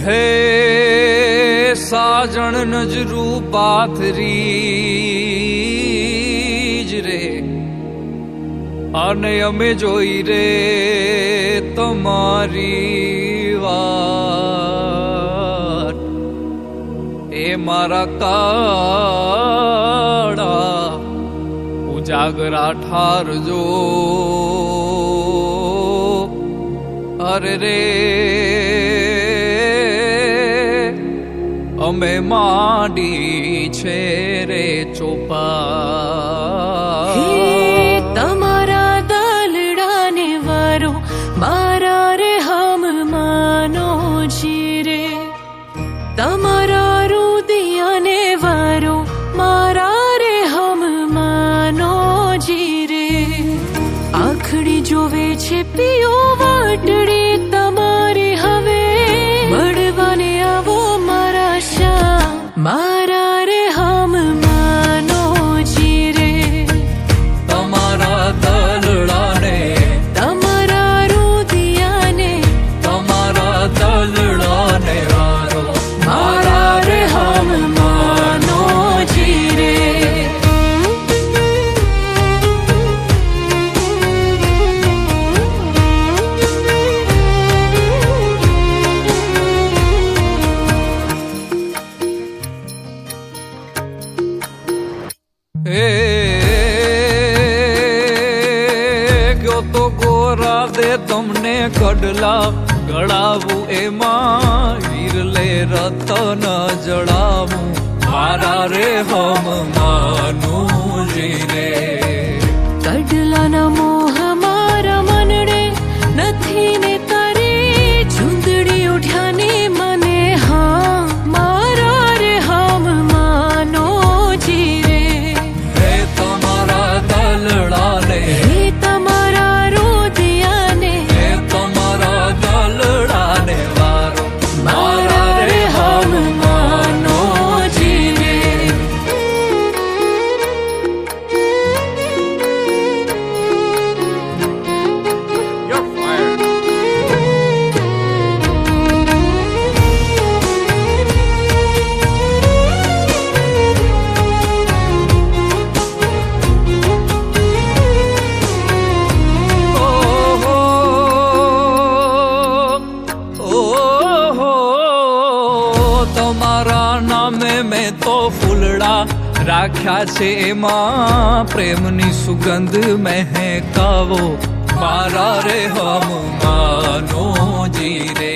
હે સાજણ નજરૂ પાથરી જ રે, અને અમે જોઈ રે તમારી વાત. એ મારા કાળા ઉજાગરા ઠારજો. અરે રે અમે માંડી છે રે ચોપા. તમારા દલડાને વારો મારા રે હમ માનો જીરે, તમારા રુદિયાને વારો મારા રે હમ માનો જીરે. આખડી જોવે છે પિયો વાટડી તમારી હવે, મળવાને આવો મારા શા મારા રે હમ માનો જીરે. તમારા દલડાને તમારા રુદિયાને તમારા દલડાને વારો મારા રે હમ માનો જીરે. ગયો તો ગોરા દે તમને કડલા ગળાવું, એમાં વીરલે રતન જડાવું મારા રે હમ માનું જીરે. કડલાના મોહ મારા મનડે નથી ને તારી ચૂંદડી ઉઠ્યાને મને હા મારા રે હમ માનો જીરે. હે તમારા દલડાને હે તમારા રુદિયાને હે તમારા દલડાને વારો મારા રે હમ માનો જીરે. You're fired. તમારા નામે મેં તો ફૂલડા રાખ્યા છે, એમાં પ્રેમની સુગંધ મહેકાવો મારા રે હમ માનો જીરે.